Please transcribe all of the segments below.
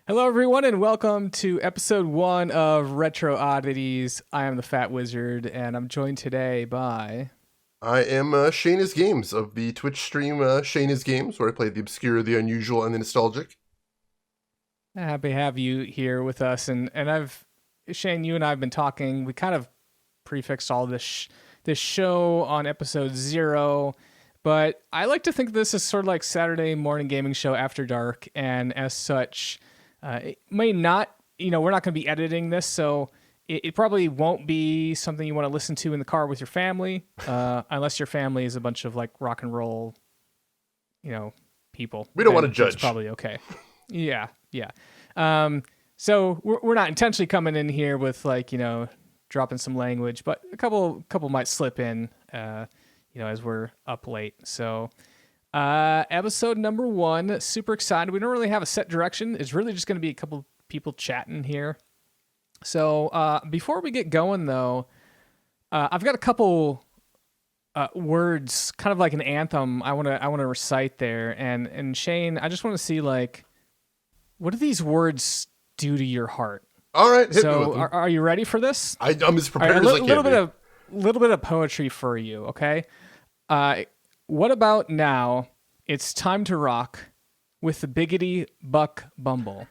Hello, everyone, and welcome to episode 1 of Retro Oddities. I am the Fat Wizard, and I'm joined today by... I am ShaneIsGames of the Twitch stream ShaneIsGames, where I play the obscure, the unusual, and the nostalgic. Happy to have you here with us. And Shane, you and I have been talking. We kind of prefixed all this show on episode 0, but I like to think this is sort of like Saturday morning gaming show after dark, and as such... it may not, we're not going to be editing this, so it probably won't be something you want to listen to in the car with your family, unless your family is a bunch of like rock and roll, people. We don't want to judge. It's probably okay. Yeah. So we're not intentionally coming in here with dropping some language, but a couple might slip in, as we're up late. So. Episode number 1, super excited. We don't really have a set direction. It's really just going to be a couple people chatting here. So before we get going, though, I've got a couple words, kind of like an anthem. I want to recite there. And Shane, I just want to see what do these words do to your heart? All right, hit me with them. Are you ready for this? I'm as prepared as I can be. Little bit of poetry for you, okay? What about now? It's time to rock with the biggity Buck Bumble.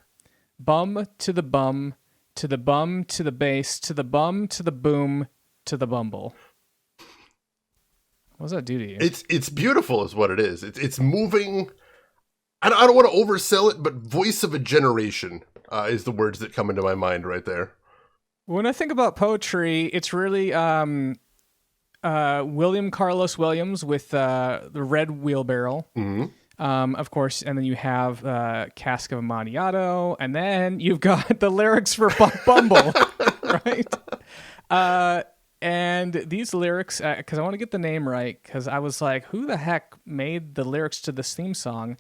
Bum to the bum, to the bum to the bass, to the bum to the boom, to the bumble. What does that do to you? It's beautiful is what it is. It's moving. I don't want to oversell it, but voice of a generation is the words that come into my mind right there. When I think about poetry, it's really... William Carlos Williams with the Red Wheelbarrow, of course, and then you have Cask of Amontillado, and then you've got the lyrics for Buck Bumble, right? And these lyrics, because I want to get the name right, because I was like, who the heck made the lyrics to this theme song?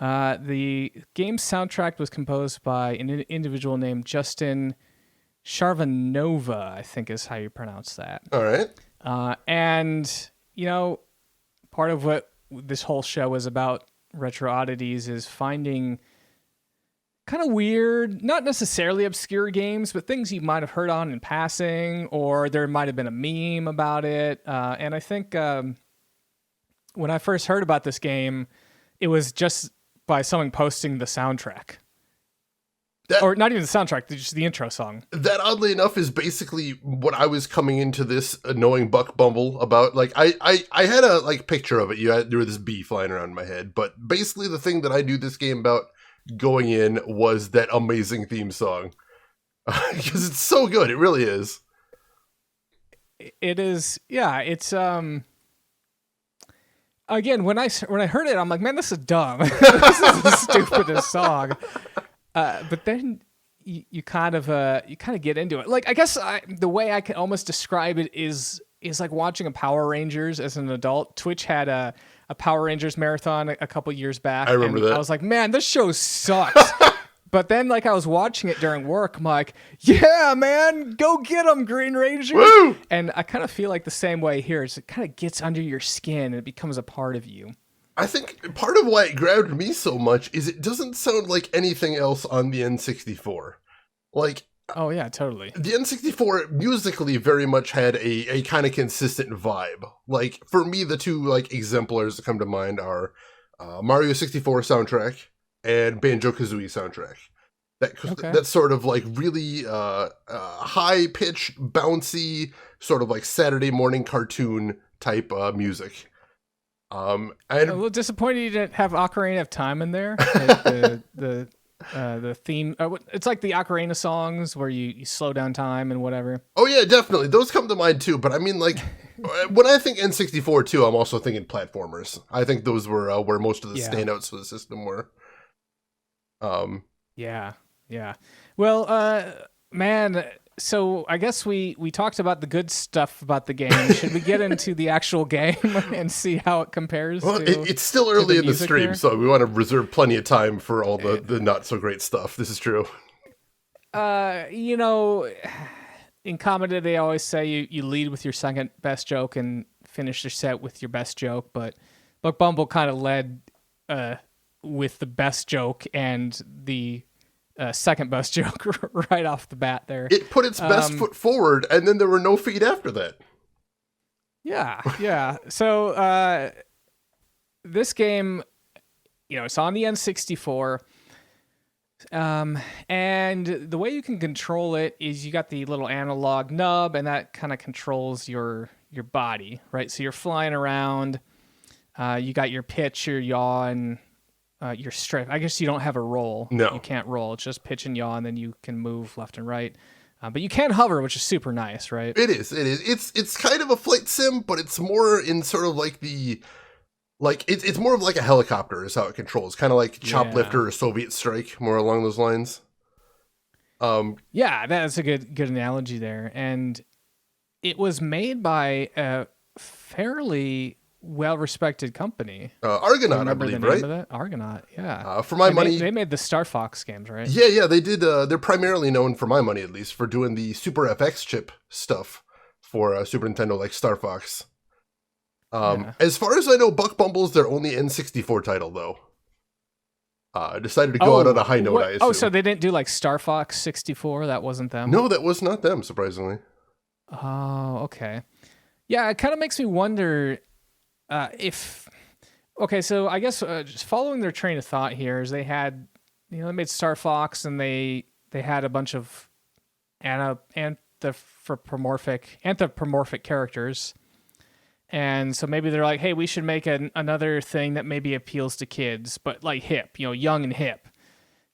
The game's soundtrack was composed by an individual named Justin Sharvanova, I think is how you pronounce that. All right. And, part of what this whole show is about, Retro Oddities, is finding kind of weird, not necessarily obscure games, but things you might have heard on in passing, or there might have been a meme about it. And I think when I first heard about this game, it was just by someone posting the soundtrack. Or not even the soundtrack, just the intro song. That, oddly enough, is basically what I was coming into this knowing Buck Bumble about. I had a picture of it. There was this bee flying around in my head. But basically the thing that I knew this game about going in was that amazing theme song. Because it's so good. It really is. It is. Yeah, it's... Again, when I heard it, I'm like, man, this is dumb. This is the stupidest song. But then you kind of get into it. I guess the way I can almost describe it is like watching a Power Rangers as an adult. Twitch had a Power Rangers marathon a couple years back. I remember that. I was like, man, this show sucks. But then I was watching it during work. I'm like, yeah, man, go get them, Green Ranger. Woo! And I kind of feel like the same way here. It kind of gets under your skin and it becomes a part of you. I think part of why it grabbed me so much is it doesn't sound like anything else on the N64. Oh yeah, totally. The N64 musically very much had a kind of consistent vibe. For me, the two exemplars that come to mind are Mario 64 soundtrack and Banjo-Kazooie soundtrack. That sort of really high-pitched, bouncy, sort of Saturday morning cartoon type music. I'm a little disappointed you didn't have Ocarina of Time in there. The theme, it's like the Ocarina songs where you slow down time and whatever. Oh yeah, definitely. Those come to mind too. But I mean, when I think N64 too, I'm also thinking platformers. I think those were where most of the standouts for the system were. Yeah. Well, man. So I guess we talked about the good stuff about the game. Should we get into the actual game and see how it compares? Well, it's still early in the stream, there? so we want to reserve plenty of time for all the not so great stuff. This is true. In comedy, they always say you lead with your second best joke and finish your set with your best joke, but Buck Bumble kind of led with the best joke and the second best joke right off the bat there. It put its best foot forward, and then there were no feet after that. Yeah. So this game, it's on the N64. And the way you can control it is you got the little analog nub, and that kind of controls your body, right? So you're flying around. You got your pitch, your yaw, and your strike. I guess you don't have a roll. No. You can't roll. It's just pitch and yaw, and then you can move left and right. But you can hover, which is super nice, right? It is. It's kind of a flight sim, but it's more in sort of like it's more of like a helicopter is how it controls. Kind of like Choplifter or Soviet Strike, more along those lines. Yeah, that's a good analogy there. And it was made by a fairly well-respected company. Argonaut, I believe, right? Argonaut, yeah. For my money... They made the Star Fox games, right? Yeah, they did. They're primarily known, for my money at least, for doing the Super FX chip stuff for Super Nintendo, like Star Fox. As far as I know, Buck Bumble's their only N64 title, though. I decided to go out on a high note, I assume. Oh, so they didn't do like Star Fox 64? That wasn't them? No, that was not them, surprisingly. Oh, okay. Yeah, it kind of makes me wonder... so I guess just following their train of thought here is they had, they made Star Fox, and they had a bunch of anthropomorphic characters, and so maybe they're like, hey, we should make another thing that maybe appeals to kids, but like hip, young and hip,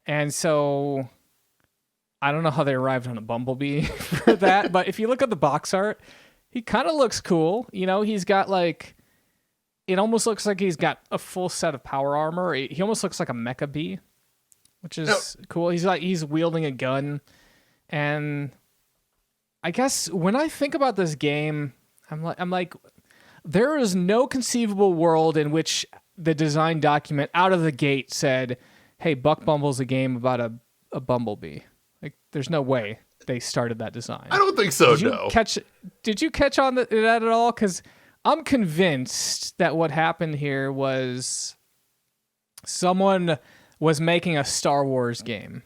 and so I don't know how they arrived on a Bumblebee for that, but if you look at the box art, he kind of looks cool. He's got like. It almost looks like he's got a full set of power armor. He almost looks like a mecha bee, which is cool. He's wielding a gun. And I guess when I think about this game, I'm like, there is no conceivable world in which the design document out of the gate said, hey, Buck Bumble's a game about a bumblebee. Like, there's no way they started that design. I don't think so, Did you catch on that at all? Because I'm convinced that what happened here was someone was making a Star Wars game,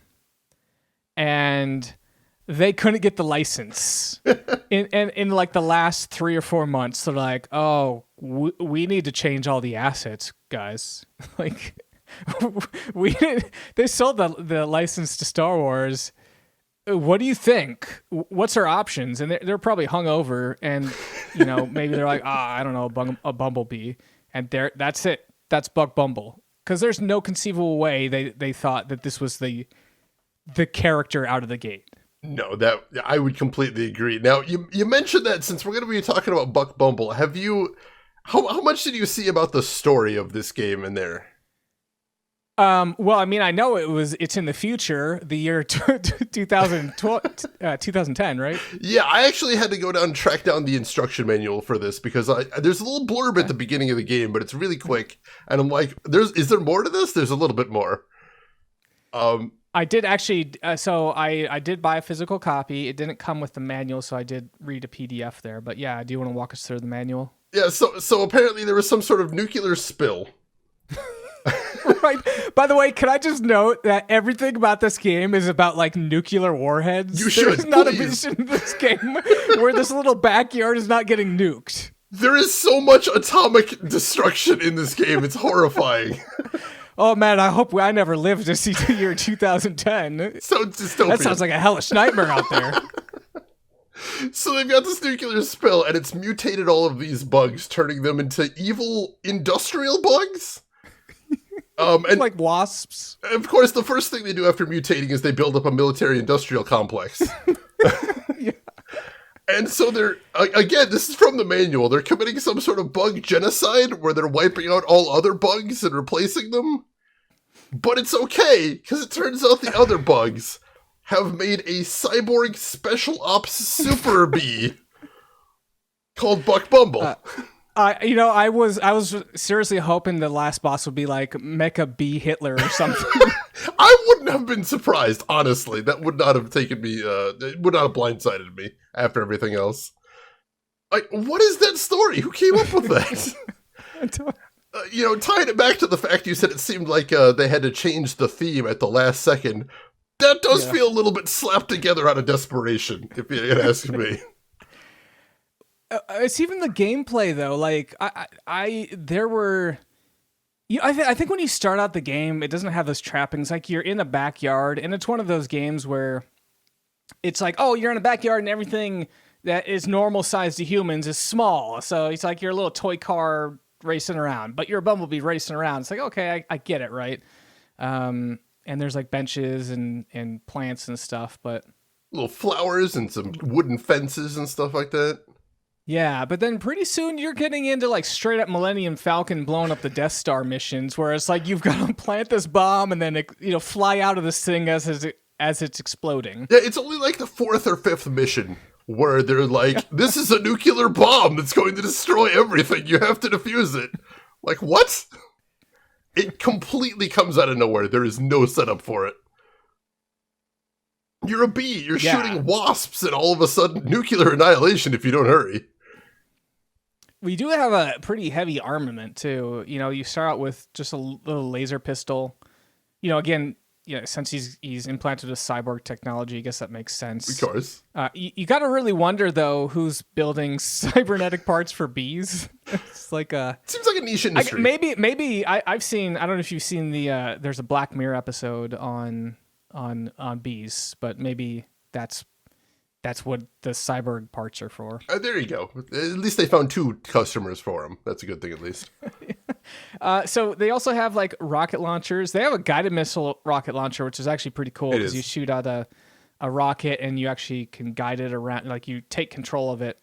and they couldn't get the license. in like the last 3 or 4 months, they're like, "Oh, we need to change all the assets, guys." Like, they sold the license to Star Wars. What do you think? What's our options? And they're probably hungover, and maybe they're like, I don't know, a bumblebee, and that's it. That's Buck Bumble, because there's no conceivable way they thought that this was the character out of the gate. No, that I would completely agree. Now you mentioned that since we're going to be talking about Buck Bumble, have you? How much did you see about the story of this game in there? Well, I mean, I know it's in the future, the year 2010, right? Yeah, I actually had to go down and track down the instruction manual for this because there's a little blurb at the beginning of the game, but it's really quick. And I'm like, is there more to this? There's a little bit more. I did actually, so I did buy a physical copy. It didn't come with the manual, so I did read a PDF there. But yeah, do you want to walk us through the manual? Yeah, so apparently there was some sort of nuclear spill. Right. By the way, can I just note that everything about this game is about like nuclear warheads? There's not a mission in this game where this little backyard is not getting nuked. There is so much atomic destruction in this game. It's horrifying. Oh man, I hope I never live to see the year 2010. So dystopian. That sounds like a hellish nightmare out there. So they've got this nuclear spill, and it's mutated all of these bugs, turning them into evil industrial bugs. And like wasps. Of course, the first thing they do after mutating is they build up a military-industrial complex. Yeah. And so they're, again, this is from the manual, they're committing some sort of bug genocide where they're wiping out all other bugs and replacing them. But it's okay, because it turns out the other bugs have made a cyborg special ops super bee called Buck Bumble. I was seriously hoping the last boss would be like Mecha B Hitler or something. I wouldn't have been surprised, honestly. That would not have taken me, it would not have blindsided me after everything else. Like, what is that story? Who came up with that? Tying it back to the fact you said it seemed like they had to change the theme at the last second. That does feel a little bit slapped together out of desperation, if you ask me. It's even the gameplay though. Like there were. I think when you start out the game, it doesn't have those trappings. Like you're in a backyard, and it's one of those games where it's like, oh, you're in a backyard, and everything that is normal size to humans is small. So it's like you're a little toy car racing around, but you're a bumblebee racing around. It's like, okay, I get it, right? And there's like benches and plants and stuff, but little flowers and some wooden fences and stuff like that. Yeah, but then pretty soon you're getting into like straight up Millennium Falcon blowing up the Death Star missions, where it's like you've got to plant this bomb and then fly out of this thing as it's exploding. Yeah, it's only like the 4th or 5th mission where they're like, "This is a nuclear bomb that's going to destroy everything. You have to defuse it." Like, what? It completely comes out of nowhere. There is no setup for it. You're a bee. You're shooting wasps, and all of a sudden, nuclear annihilation if you don't hurry. We do have a pretty heavy armament, too. You start out with just a little laser pistol. Again, since he's implanted a cyborg technology, I guess that makes sense. Of course. You got to really wonder, though, who's building cybernetic parts for bees. It's like a... Seems like a niche industry. Maybe I've seen... I don't know if you've seen the... there's a Black Mirror episode on bees, but maybe that's what the cyborg parts are for. There you go. At least they found 2 customers for them. That's a good thing, at least. So they also have like rocket launchers. They have a guided missile rocket launcher, which is actually pretty cool because you shoot out a rocket and you actually can guide it around. Like you take control of it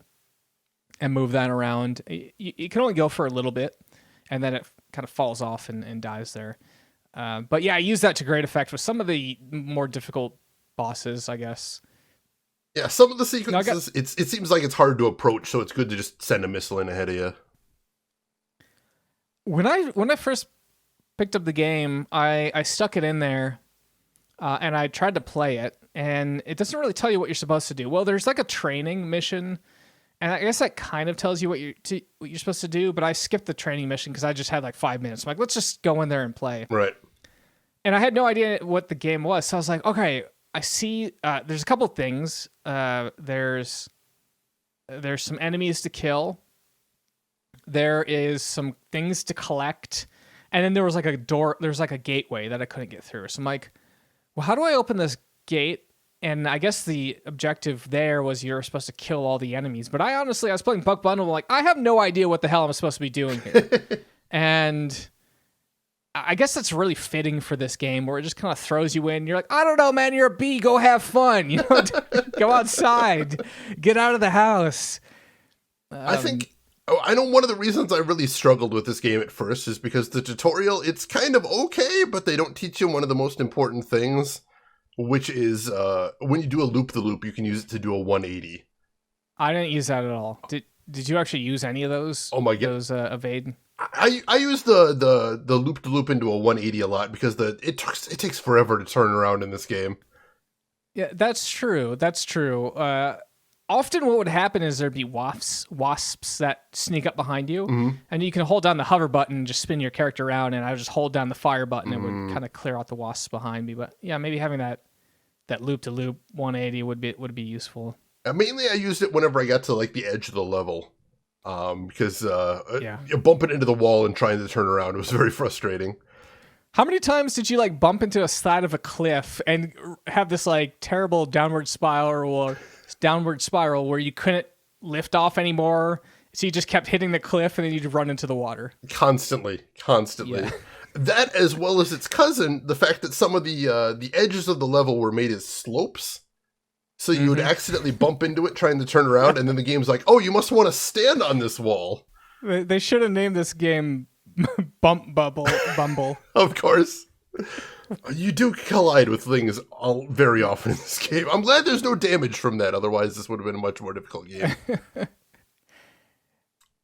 and move that around. You can only go for a little bit, and then it kind of falls off and dies there. But yeah, I use that to great effect with some of the more difficult bosses, I guess. Yeah, some of the sequences, it seems like it's hard to approach, so it's good to just send a missile in ahead of you. When I first picked up the game, I stuck it in there, and I tried to play it, and it doesn't really tell you what you're supposed to do. Well, there's like a training mission, and I guess that kind of tells you what you're supposed to do, but I skipped the training mission because I just had like 5 minutes. I'm like, let's just go in there and play. Right. And I had no idea what the game was, so I was like, okay, I see there's a couple things. There's some enemies to kill. There is some things to collect. And then there was like a door, there's like a gateway that I couldn't get through. So I'm like, well, how do I open this gate? And I guess the objective there was you're supposed to kill all the enemies. But I was playing Buck Bumble, like, I have no idea what the hell I'm supposed to be doing here. And I guess that's really fitting for this game where it just kind of throws you in. You're like, I don't know, man, you're a bee. Go have fun. Go outside. Get out of the house. I know one of the reasons I really struggled with this game at first is because the tutorial, it's kind of okay, but they don't teach you one of the most important things, which is when you do a loop-the-loop, you can use it to do a 180. I didn't use that at all. Did you actually use any of those? Oh my god, those evade. I use the loop-to-loop into a 180 a lot because it takes forever to turn around in this game. Yeah, that's true. That's true. Often what would happen is there'd be wasps that sneak up behind you, and you can hold down the hover button and just spin your character around, and I would just hold down the fire button and would kind of clear out the wasps behind me. But yeah, maybe having that loop-to-loop 180 would be useful. Mainly I used it whenever I got to like the edge of the level. Because bumping into the wall and trying to turn around was very frustrating. How many times did you like bump into a side of a cliff and have this like terrible downward spiral where you couldn't lift off anymore? So you just kept hitting the cliff and then you'd run into the water. Constantly. Yeah. That, as well as its cousin, the fact that some of the edges of the level were made as slopes. So you would accidentally bump into it trying to turn around, and then the game's like, oh, you must want to stand on this wall. They should have named this game Bumble. Of course. You do collide with things very often in this game. I'm glad there's no damage from that, otherwise this would have been a much more difficult game.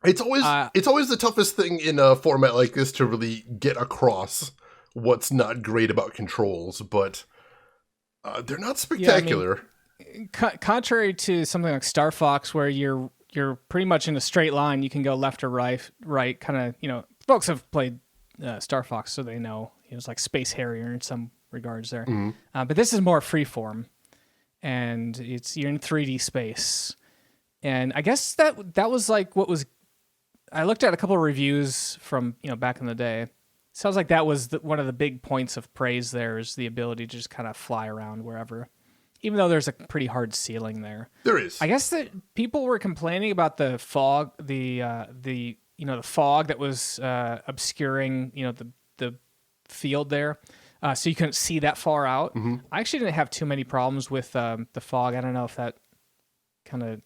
It's always the toughest thing in a format like this to really get across what's not great about controls, but they're not spectacular. Yeah, contrary to something like Star Fox, where you're pretty much in a straight line, you can go left or right. Kind of, folks have played Star Fox, so they know. It was like Space Harrier in some regards there. Mhm. But this is more freeform, and you're in 3D space. And I guess that was like what was. I looked at a couple of reviews from back in the day. Sounds like that was one of the big points of praise. There is the ability to just kind of fly around wherever, even though there's a pretty hard ceiling there. There is. I guess that people were complaining about the fog, the fog that was obscuring the field there, so you couldn't see that far out. Mm-hmm. I actually didn't have too many problems with the fog. I don't know if that kind of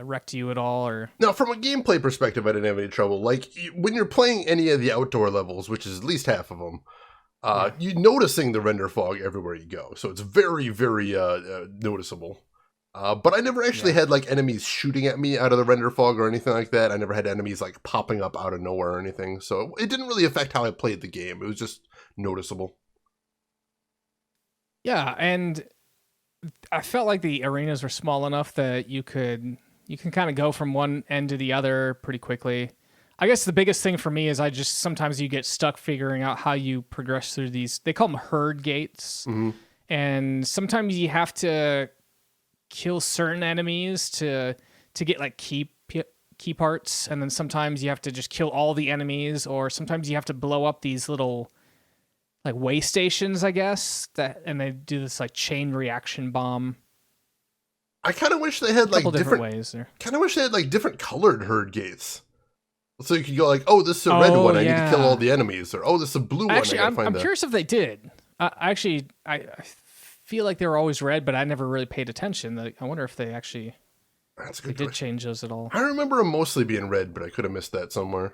wrecked you at all, or now from a gameplay perspective, I didn't have any trouble. Like when you're playing any of the outdoor levels, which is at least half of them, you're noticing the render fog everywhere you go. So it's very, very noticeable. But I never actually had like enemies shooting at me out of the render fog or anything like that. I never had enemies like popping up out of nowhere or anything. So it didn't really affect how I played the game. It was just noticeable. Yeah, and I felt like the arenas were small enough that you can kind of go from one end to the other pretty quickly. I guess the biggest thing for me is sometimes you get stuck figuring out how you progress through these. They call them HEARD gates. Mm-hmm. And sometimes you have to kill certain enemies to get like key parts, and then sometimes you have to just kill all the enemies, or sometimes you have to blow up these little like way stations, I guess, and they do this like chain reaction bomb. I kind of wish they had like different ways there. Kind of wish they had like different colored HEARD gates. So you could go like, oh, this is a red one. I need to kill all the enemies. Or, oh, this is a blue one. Actually, I'm curious if they did. I feel like they were always red, but I never really paid attention. I wonder if they actually did change those at all. I remember them mostly being red, but I could have missed that somewhere.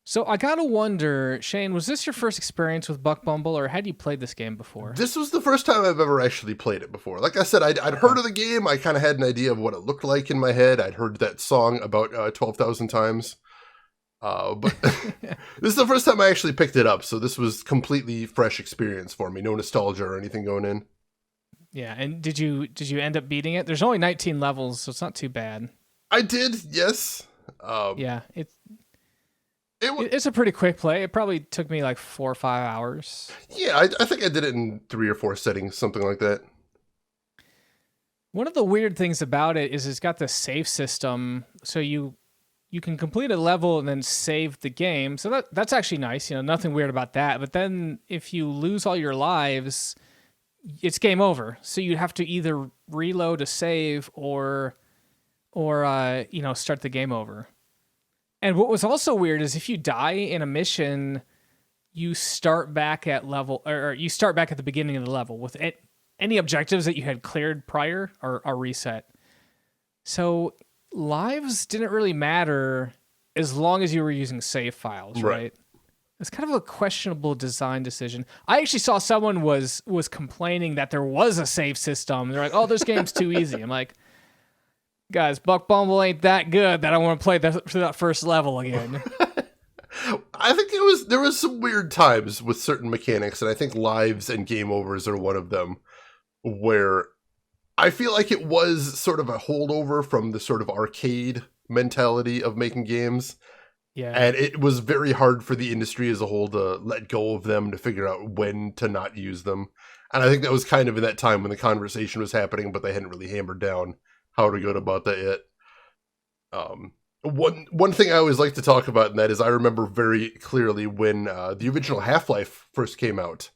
So I gotta wonder, Shane, was this your first experience with Buck Bumble, or had you played this game before? This was the first time I've ever actually played it before. Like I said, I'd heard of the game. I kind of had an idea of what it looked like in my head. I'd heard that song about 12,000 times. But this is the first time I actually picked it up, so this was completely fresh experience for me. No nostalgia or anything going in. Yeah, and did you end up beating it? There's only 19 levels, so it's not too bad. I did, yes. Yeah, it's a pretty quick play. It probably took me like 4 or 5 hours. Yeah, I think I did it in 3 or 4 settings, something like that. One of the weird things about it is it's got the save system, so you can complete a level and then save the game. So that's actually nice. Nothing weird about that. But then if you lose all your lives, it's game over. So you have to either reload a save or start the game over. And what was also weird is if you die in a mission, you start back at you start back at the beginning of the level with any objectives that you had cleared prior are reset. So lives didn't really matter as long as you were using save files, right? It's kind of a questionable design decision. I actually saw someone was complaining that there was a save system. They're like, "Oh, this game's too easy." I'm like, guys, Buck Bumble ain't that good that I want to play through that first level again. I think there was some weird times with certain mechanics, and I think lives and game overs are one of them, where I feel like it was sort of a holdover from the sort of arcade mentality of making games. Yeah. And it was very hard for the industry as a whole to let go of them, to figure out when to not use them. And I think that was kind of in that time when the conversation was happening, but they hadn't really hammered down how to go about that yet. One thing I always like to talk about, and that is I remember very clearly when the original Half-Life first came out.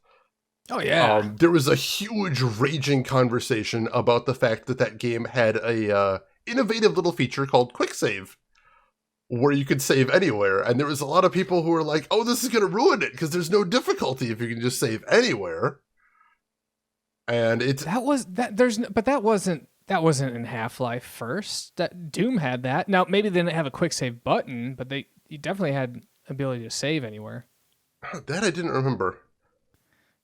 Oh, yeah. There was a huge raging conversation about the fact that game had a innovative little feature called Quick Save, where you could save anywhere. And there was a lot of people who were like, oh, this is going to ruin it because there's no difficulty if you can just save anywhere. And that wasn't in Half-Life first. That Doom had that. Now, maybe they didn't have a quick save button, but you definitely had ability to save anywhere. That I didn't remember.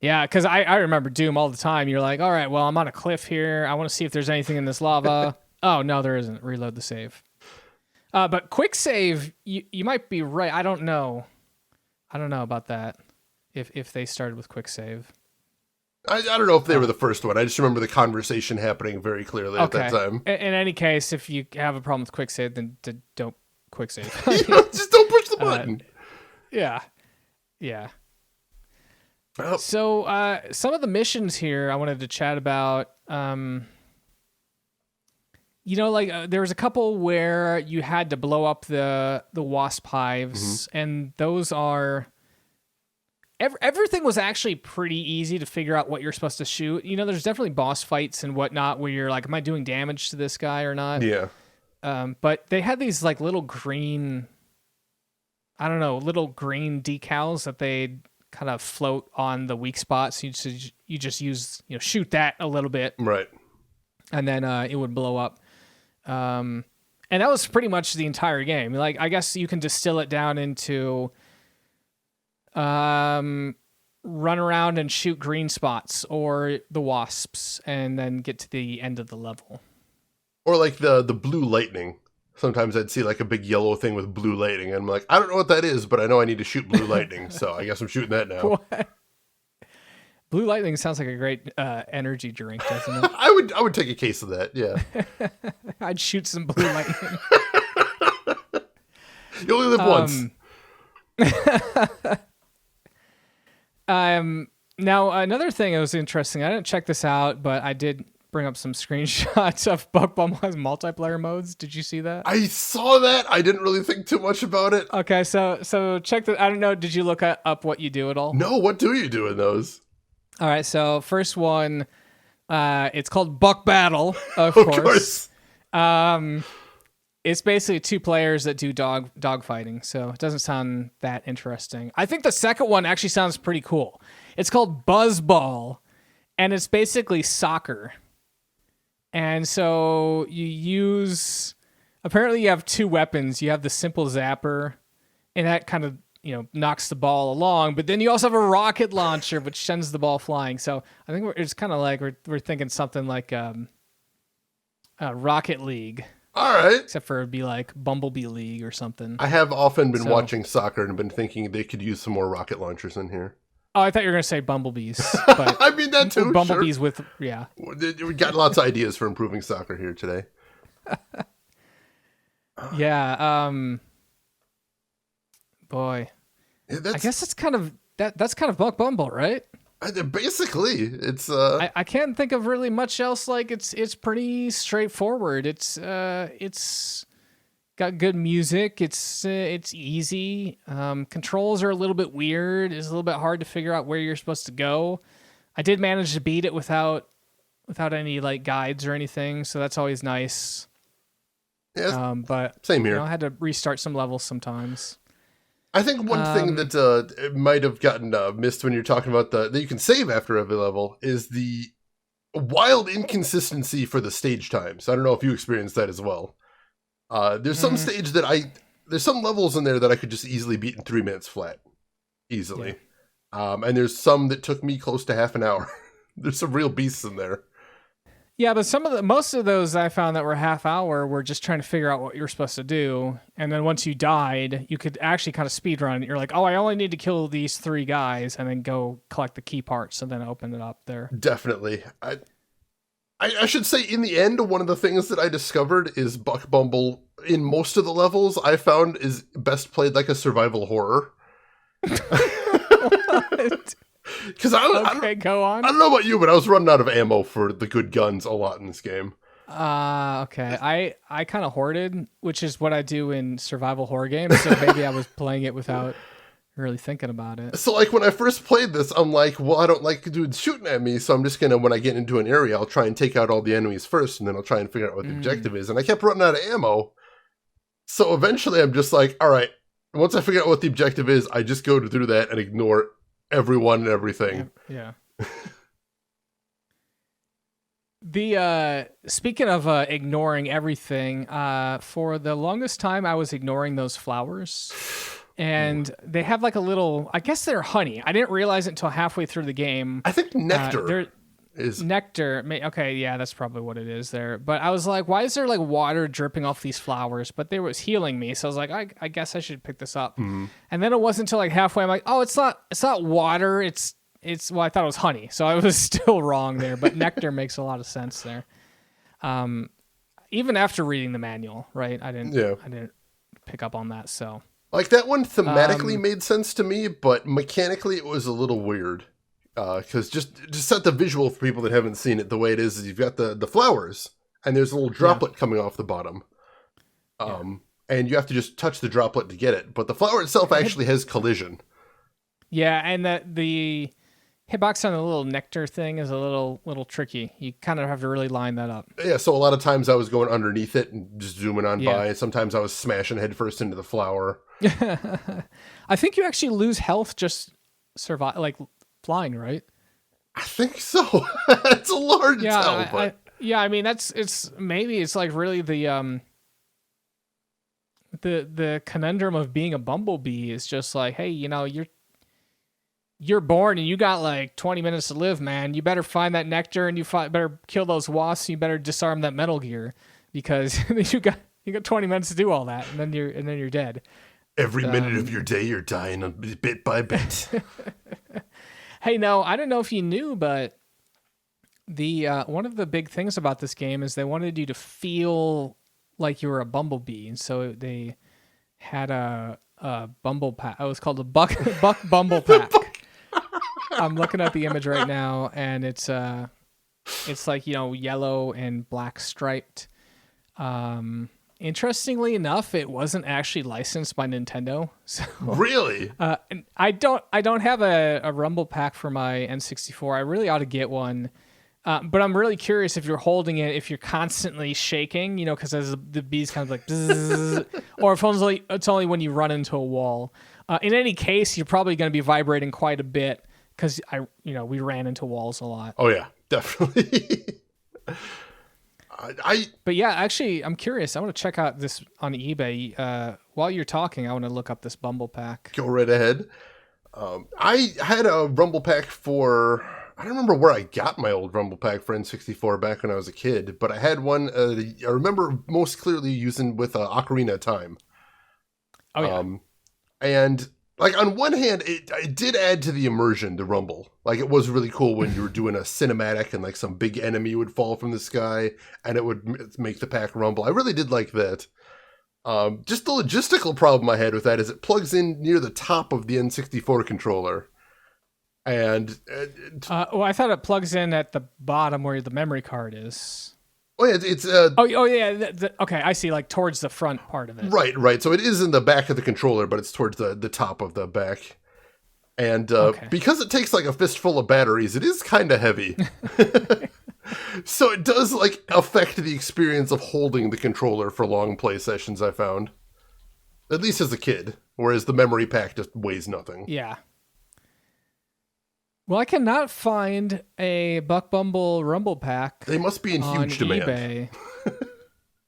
Yeah, because I remember Doom all the time. You're like, all right, well, I'm on a cliff here. I want to see if there's anything in this lava. Oh, no, there isn't. Reload the save. But quick save, you might be right. I don't know. I don't know about that, if they started with quick save. I don't know if they were the first one. I just remember the conversation happening very clearly at that time. In any case, if you have a problem with quick save, then don't quick save. Just don't push the button. Yeah. So some of the missions here I wanted to chat about. There was a couple where you had to blow up the wasp hives, and those are everything was actually pretty easy to figure out what you're supposed to shoot. There's definitely boss fights and whatnot where you're like, am I doing damage to this guy or not? Yeah. But they had these like little green decals that they kind of float on the weak spots. You just use, shoot that a little bit. Right. And then it would blow up. And that was pretty much the entire game. Like, I guess you can distill it down into run around and shoot green spots or the wasps and then get to the end of the level. Or like the blue lightning. Sometimes I'd see like a big yellow thing with blue lightning, and I'm like, I don't know what that is, but I know I need to shoot blue lightning, so I guess I'm shooting that now. What? Blue lightning sounds like a great energy drink, doesn't it? I would take a case of that, yeah. I'd shoot some blue lightning. You only live once. Now, another thing that was interesting, I didn't check this out, but I did bring up some screenshots of Buck Bumble's multiplayer modes. Did you see that? I saw that. I didn't really think too much about it. Okay, so check the. I don't know. Did you look up what you do at all? No. What do you do in those? All right. So first one, it's called Buck Battle. Of course. It's basically two players that do dog fighting. So it doesn't sound that interesting. I think the second one actually sounds pretty cool. It's called Buzzball, and it's basically soccer. And so apparently you have two weapons. You have the simple zapper, and that kind of, knocks the ball along. But then you also have a rocket launcher, which sends the ball flying. So I think it's kind of like we're thinking something like Rocket League. All right. Except for it'd be like Bumblebee League or something. I have often been watching soccer and been thinking they could use some more rocket launchers in here. Oh, I thought you were going to say bumblebees. But I mean, that too. Bumblebees sure. with, yeah. We got lots of ideas for improving soccer here today. Yeah. Boy. Yeah, I guess it's kind of, that's kind of Buck Bumble, right? Basically, it's. I can't think of really much else. Like it's pretty straightforward. It's got good music. It's easy. Controls are a little bit weird. It's a little bit hard to figure out where you're supposed to go. I did manage to beat it without any like guides or anything, so that's always nice. Yeah, but same here. I had to restart some levels sometimes. I think one thing that might have gotten missed when you're talking about that you can save after every level is the wild inconsistency for the stage times. I don't know if you experienced that as well. There's some stage that there's some levels in there that I could just easily beat in 3 minutes flat. Easily. Yeah. And there's some that took me close to half an hour. There's some real beasts in there. Yeah, but most of those I found that were half hour were just trying to figure out what you were supposed to do. And then once you died, you could actually kind of speed run. You're like, oh, I only need to kill these 3 guys and then go collect the key parts and then open it up there. Definitely. I should say, in the end, one of the things that I discovered is Buck Bumble, in most of the levels, I found is best played like a survival horror. What? Because go on. I don't know about you, but I was running out of ammo for the good guns a lot in this game. Okay. I kind of hoarded, which is what I do in survival horror games, so maybe I was playing it without really thinking about it. So, like, when I first played this, I'm like, well, I don't like dudes shooting at me, so I'm just gonna, when I get into an area, I'll try and take out all the enemies first, and then I'll try and figure out what the objective is. And I kept running out of ammo. So eventually I'm just like, all right, once I figure out what the objective is, I just go through that and ignore everyone and everything. Yeah. Speaking of ignoring everything, for the longest time I was ignoring those flowers. And they have like a little, I guess they're honey. I didn't realize it until halfway through the game. I think nectar is nectar. Okay, yeah, that's probably what it is there. But I was like, why is there like water dripping off these flowers? But they was healing me, so I was like, I guess I should pick this up. Mm-hmm. And then it wasn't until like halfway, I'm like, oh, it's not water. It's well, I thought it was honey, so I was still wrong there. But nectar makes a lot of sense there. Even after reading the manual, right? I didn't pick up on that. So. Like, that one thematically made sense to me, but mechanically it was a little weird. Because just set the visual for people that haven't seen it. The way it is you've got the flowers, and there's a little droplet coming off the bottom. And you have to just touch the droplet to get it. But the flower itself actually has collision. Yeah, and the hitbox on the little nectar thing is a little tricky. You kind of have to really line that up. Yeah, so a lot of times I was going underneath it and just zooming on by. Sometimes I was smashing headfirst into the flower. I think you actually lose health just survive like flying, right? I think so. It's a large tell, but I mean it's like really the conundrum of being a bumblebee is just like, hey, you're born and you got like 20 minutes to live, man. You better find that nectar and better kill those wasps. You better disarm that Metal Gear because you got 20 minutes to do all that, and then you're dead. Every minute of your day, you're dying bit by bit. Hey, no, I don't know if you knew, but the one of the big things about this game is they wanted you to feel like you were a bumblebee, and so they had a bumble pack. It was called a Buck Bumble pack. I'm looking at the image right now, and it's like yellow and black striped. Interestingly enough, it wasn't actually licensed by Nintendo. So, really? And I don't have a Rumble pack for my N64. I really ought to get one. But I'm really curious if you're holding it, if you're constantly shaking, because as the bees kind of like, bzzz, or if it's only when you run into a wall. In any case, you're probably going to be vibrating quite a bit because we ran into walls a lot. Oh yeah, definitely. But yeah, actually, I'm curious. I want to check out this on eBay. While you're talking, I want to look up this Bumble pack. Go right ahead. I had a Rumble pack for... I don't remember where I got my old Rumble pack for N64 back when I was a kid, but I had one I remember most clearly using with Ocarina of Time. Oh, yeah. And, like, on one hand, it did add to the immersion, the Rumble. Like, it was really cool when you were doing a cinematic and, like, some big enemy would fall from the sky, and it would make the pack rumble. I really did like that. Just the logistical problem I had with that is it plugs in near the top of the N64 controller. And I thought it plugs in at the bottom where the memory card is. Oh yeah, it's okay, I see, like towards the front part of it. Right. So it is in the back of the controller, but it's towards the top of the back. And because it takes like a fistful of batteries, it is kind of heavy. So it does like affect the experience of holding the controller for long play sessions, I found. At least as a kid, whereas the memory pack just weighs nothing. Yeah. Well, I cannot find a Buck Bumble Rumble pack. They must be in huge demand. eBay.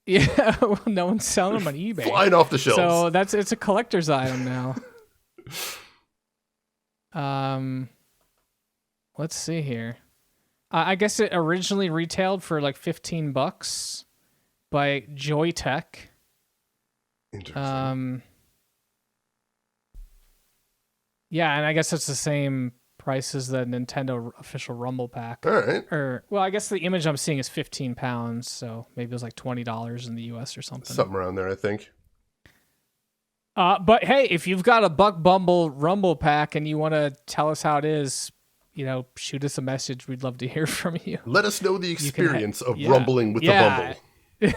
Yeah, well, no one's selling them on eBay. Flying off the shelves. So it's a collector's item now. Let's see here. I guess it originally retailed for like $15 by Joytech. Interesting. Yeah, and I guess it's the same price as the Nintendo official Rumble pack. All right. I guess the image I'm seeing is £15, so maybe it was like $20 in the US or something. Something around there, I think. But hey, if you've got a Buck Bumble Rumble pack and you want to tell us how it is, shoot us a message. We'd love to hear from you. Let us know the experience of rumbling with the Bumble.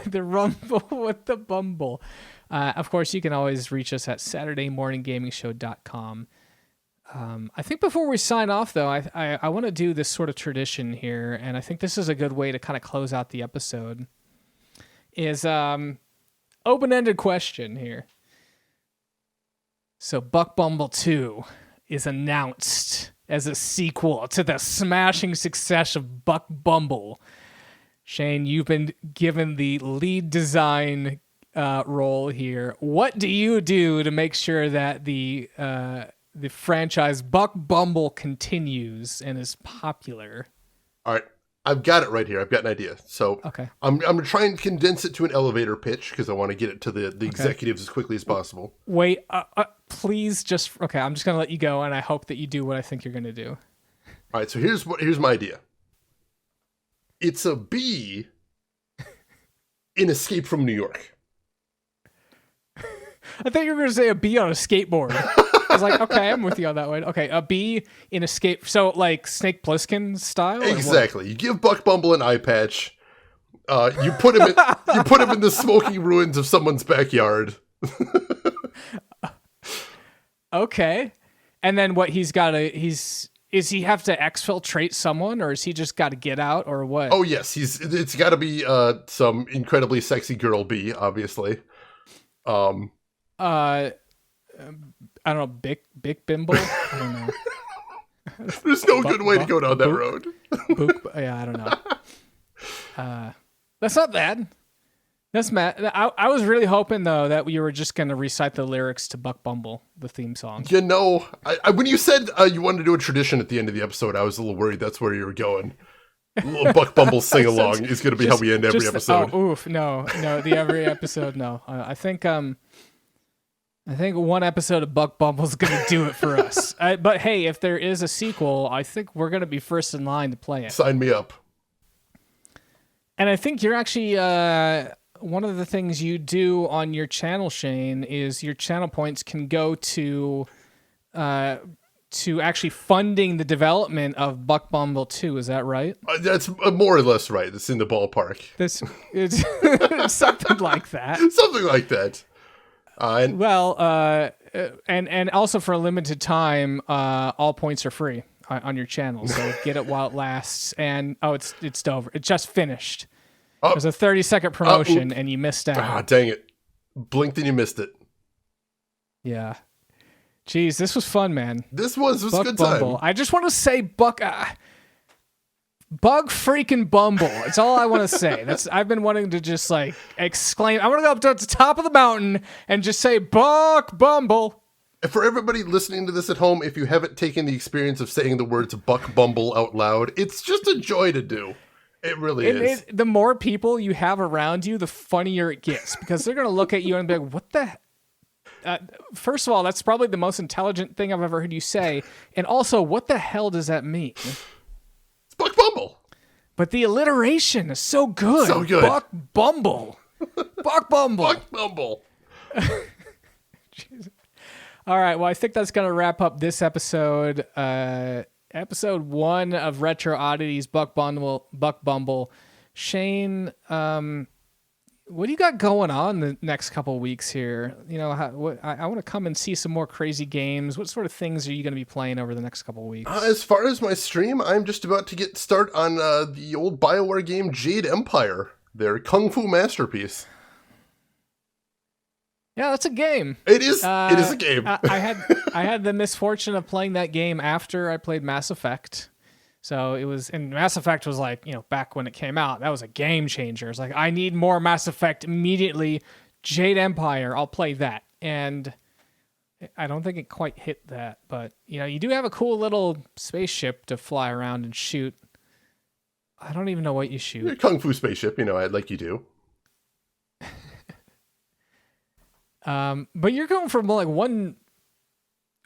The rumble with the Bumble. Of course, you can always reach us at SaturdayMorningGamingShow.com. I think before we sign off, though, I want to do this sort of tradition here, and I think this is a good way to kind of close out the episode, is open-ended question here. So Buck Bumble 2 is announced as a sequel to the smashing success of Buck Bumble. Shane, you've been given the lead design role here. What do you do to make sure that the franchise Buck Bumble continues and is popular? All right. I've got it right here. I've got an idea. So okay. I'm going to try and condense it to an elevator pitch because I want to get it to the executives as quickly as possible. Wait, please just... Okay, I'm just going to let you go, and I hope that you do what I think you're going to do. All right, so here's my idea. It's a bee in Escape from New York. I thought you were going to say a bee on a skateboard. was like, okay, I'm with you on that one. Okay, a B in Escape. So like Snake Plissken style? Exactly. You give Buck Bumble an eye patch. You put him in the smoking ruins of someone's backyard. Okay. And then what is he have to exfiltrate someone, or is he just got to get out, or what? Oh yes, it's got to be some incredibly sexy girl bee, obviously. I don't know, Bic Bimble? I don't know. There's no good way to go down that road. Yeah, I don't know. That's not bad. That's mad. I was really hoping though that you were just going to recite the lyrics to Buck Bumble, the theme song. You know, when you said you wanted to do a tradition at the end of the episode, I was a little worried that's where you were going. A little Buck Bumble sing along is going to be how we end every episode. No, every episode, no. I think one episode of Buck Bumble is going to do it for us. But hey, if there is a sequel, I think we're going to be first in line to play it. Sign me up. And I think you're actually one of the things you do on your channel, Shane, is your channel points can go to actually funding the development of Buck Bumble 2. Is that right? That's more or less right. It's in the ballpark. It's something like that. Something like that. And also for a limited time, all points are free on your channel. So get it while it lasts. And it's over. It just finished. It was a 30-second promotion, and you missed out. Ah, dang it! Blinked and you missed it. Yeah. Jeez, this was fun, man. This was a good Bumble. time. I just want to say Bug freaking Bumble. It's all I want to say. I've been wanting to just like exclaim. I want to go up to the top of the mountain and just say Buck Bumble. For everybody listening to this at home, if you haven't taken the experience of saying the words Buck Bumble out loud, it's just a joy to do. It really is. The more people you have around you, the funnier it gets, because they're going to look at you and be like, what the... first of all, that's probably the most intelligent thing I've ever heard you say. And also, what the hell does that mean? It's Buck Bumble. But the alliteration is so good. So good. Buck Bumble. Buck Bumble. Buck Bumble. All right. Well, I think that's going to wrap up this episode. Episode 1 of Retro Oddities, Buck Bumble. Shane, what do you got going on the next couple of weeks here? You know, I want to come and see some more crazy games. What sort of things are you going to be playing over the next couple of weeks? As far as my stream, I'm just about to get start on the old BioWare game Jade Empire, their kung fu masterpiece. Yeah, that's a game. It is. It is a game. I had the misfortune of playing that game after I played Mass Effect. So it was, and Mass Effect was like, back when it came out, that was a game changer. It's like, I need more Mass Effect immediately. Jade Empire, I'll play that. And I don't think it quite hit that, but you do have a cool little spaceship to fly around and shoot. I don't even know what you shoot. Your kung fu spaceship, like you do. But you're going from like one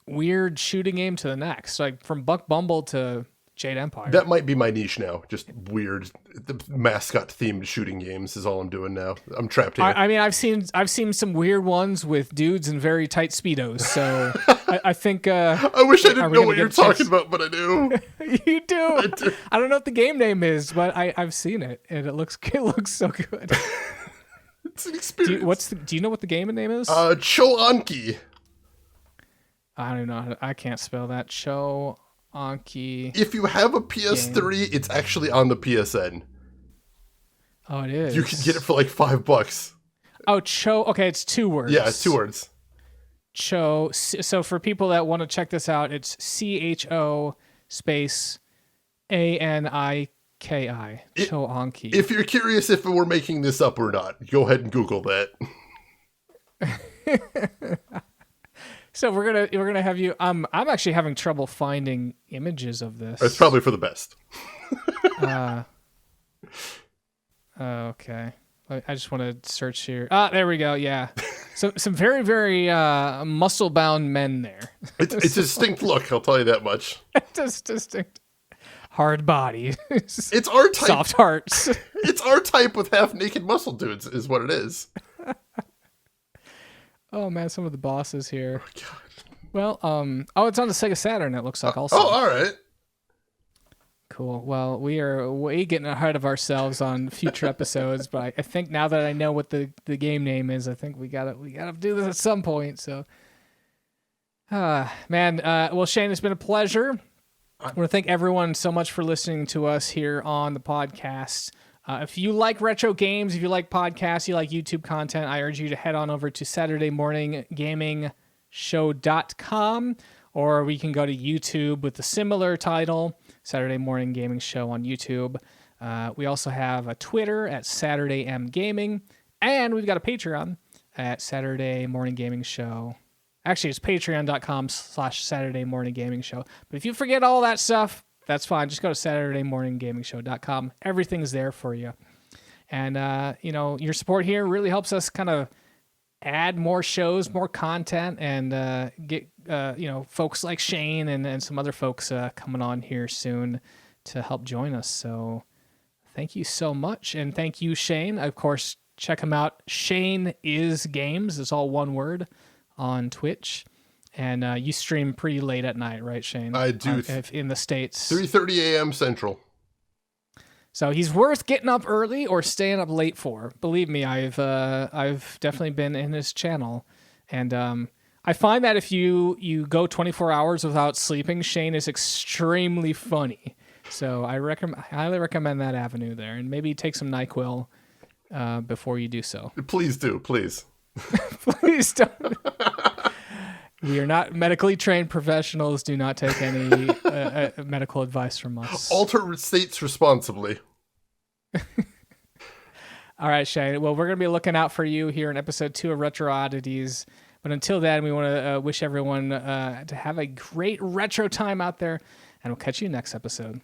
weird shooting game to the next, like from Buck Bumble to Jade Empire. That might be my niche now. Just weird, the mascot themed shooting games is all I'm doing now. I'm trapped here. I mean, I've seen some weird ones with dudes in very tight speedos. So I think. I wish I didn't know what you're talking about, but I do. You do. I don't know what the game name is, but I've seen it, and it looks so good. It's an experience. Do you know what the game name is? Cho-Anki. I don't know. I can't spell that. Cho-Anki. If you have a PS3, game. It's actually on the PSN. Oh, it is. You can get it for like $5. Oh, Cho. Okay, it's 2 words. Yeah, it's 2 words. Cho. So for people that want to check this out, it's CHO space ANIKI. Cho-Anki. If you're curious if we're making this up or not, go ahead and Google that. So we're gonna have you. I'm actually having trouble finding images of this. It's probably for the best. Okay. I just want to search here. There we go. Yeah. Some very, very muscle bound men there. It's a distinct look. I'll tell you that much. Just distinct. Hard body. It's our type. Soft hearts. It's our type with half naked muscle dudes is what it is. Oh man, some of the bosses here. Oh, God. Well, it's on the Sega Saturn, it looks like, also. Oh, all right. Cool. Well, we are way getting ahead of ourselves on future episodes, but I think now that I know what the game name is, I think we gotta do this at some point. So, man. Well, Shane, it's been a pleasure. I want to thank everyone so much for listening to us here on the podcast. If you like retro games, if you like podcasts, you like YouTube content, I urge you to head on over to SaturdayMorningGamingShow.com, or we can go to YouTube with the similar title, Saturday Morning Gaming Show on YouTube. We also have a Twitter at Saturday M Gaming, and we've got a Patreon at Saturday Morning Gaming Show. Actually, it's patreon.com/Saturday Morning Gaming Show. But if you forget all that stuff, that's fine. Just go to SaturdayMorningGamingShow.com. Everything's there for you. And, your support here really helps us kind of add more shows, more content, and get, folks like Shane and some other folks coming on here soon to help join us. So thank you so much. And thank you, Shane. Of course, check him out. ShaneIsGames. It's all one word on Twitch. And you stream pretty late at night, right, Shane? I do. In the States. 3:30 a.m. Central. So he's worth getting up early or staying up late for. Believe me, I've definitely been in his channel. And I find that if you go 24 hours without sleeping, Shane is extremely funny. So I highly recommend that avenue there. And maybe take some NyQuil before you do so. Please do, please. Please don't. We are not medically trained professionals. Do not take any medical advice from us. Alter states responsibly. All right, Shane. Well, we're going to be looking out for you here in episode 2 of Retro Oddities. But until then, we want to wish everyone to have a great retro time out there. And we'll catch you next episode.